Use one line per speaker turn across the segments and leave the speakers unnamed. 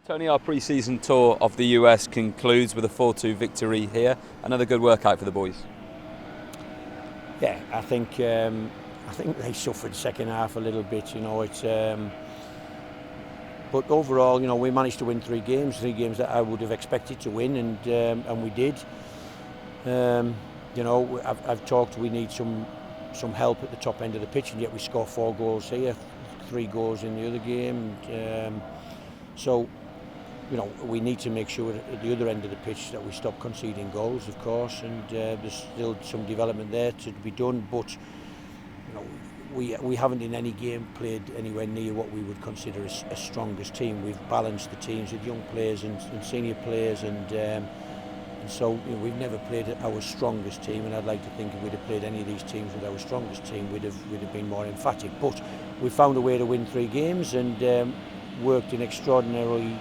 Tony, our pre-season tour of the US concludes with a 4-2 victory here. Another good workout for the boys.
Yeah, I think they suffered second half a little bit. But overall, we managed to win three games that I would have expected to win, and we did. I've talked. We need some help at the top end of the pitch, and yet we score 4 goals here, 3 goals in the other game. We need to make sure at the other end of the pitch that we stop conceding goals, of course, and there's still some development there to be done. But we haven't in any game played anywhere near what we would consider a strongest team. We've balanced the teams with young players and senior players, and so we've never played our strongest team. And I'd like to think if we'd have played any of these teams with our strongest team, we'd have been more emphatic. But we found a way to win 3 games and worked in extraordinarily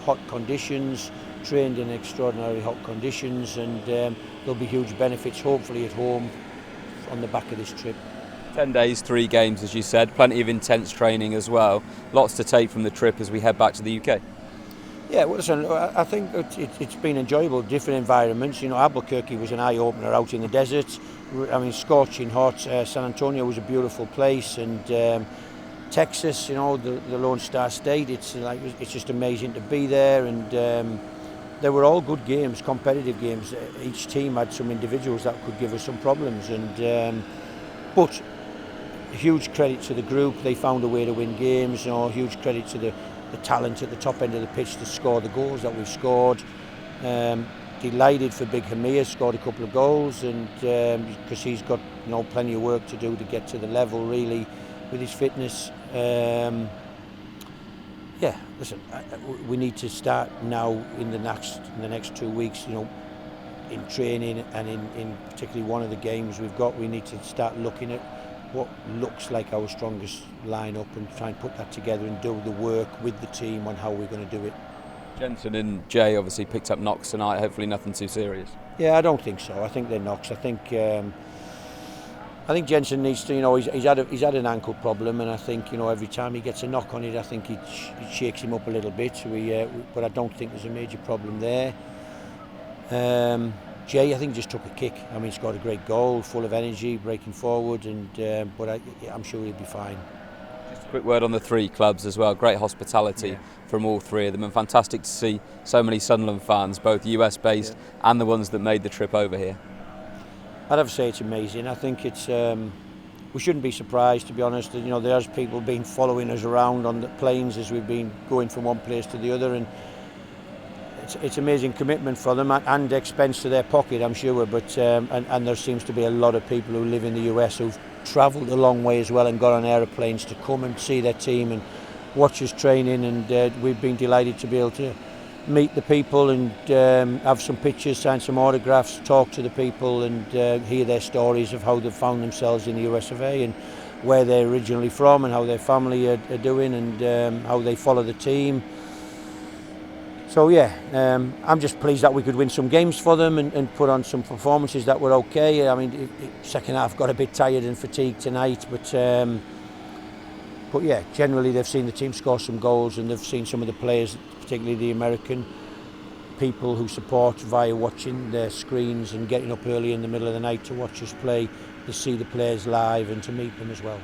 hot conditions, trained in extraordinarily hot conditions, and there'll be huge benefits hopefully at home on the back of this trip.
10 days, 3 games, as you said, plenty of intense training as well. Lots to take from the trip as we head back to the UK.
Yeah, well, listen, I think it's been enjoyable, different environments. Albuquerque was an eye-opener out in the desert. I mean, scorching hot. San Antonio was a beautiful place, and Texas, the Lone Star State. It's just amazing to be there, and they were all good games, competitive games. Each team had some individuals that could give us some problems, but huge credit to the group. They found a way to win games. Huge credit to the talent at the top end of the pitch to score the goals that we've scored. Delighted for Big Hamir, scored a couple of goals, and because he's got plenty of work to do to get to the level really with his fitness. Listen, we need to start now in the next 2 weeks. In training and in particularly one of the games we've got, we need to start looking at what looks like our strongest lineup and try and put that together and do the work with the team on how we're going to do it.
Jensen and Jay obviously picked up knocks tonight. Hopefully nothing too serious.
Yeah, I don't think so. I think they're knocks. I think Jensen needs to. He's had an ankle problem, and I think every time he gets a knock on it, I think it shakes him up a little bit. But I don't think there's a major problem there. Jay, I think, just took a kick. I mean, he scored a great goal, full of energy, breaking forward, but I'm sure he'll be fine.
Just a quick word on the 3 clubs as well. Great hospitality from all 3 of them, and fantastic to see so many Sunderland fans, both US-based and the ones that made the trip over here.
I'd have to say it's amazing. I think it's we shouldn't be surprised, to be honest. There's people been following us around on the planes as we've been going from one place to the other, and it's amazing commitment for them and expense to their pocket, I'm sure. But and there seems to be a lot of people who live in the US who've travelled a long way as well and got on aeroplanes to come and see their team and watch us training, and we've been delighted to be able to meet the people and have some pictures, sign some autographs, talk to the people, and hear their stories of how they've found themselves in the US of A and where they're originally from and how their family are doing, and how they follow the team. So I'm just pleased that we could win some games for them and put on some performances that were okay. I mean, second half got a bit tired and fatigued tonight, but generally they've seen the team score some goals, and they've seen some of the players, particularly the American people who support via watching their screens and getting up early in the middle of the night to watch us play, to see the players live and to meet them as well.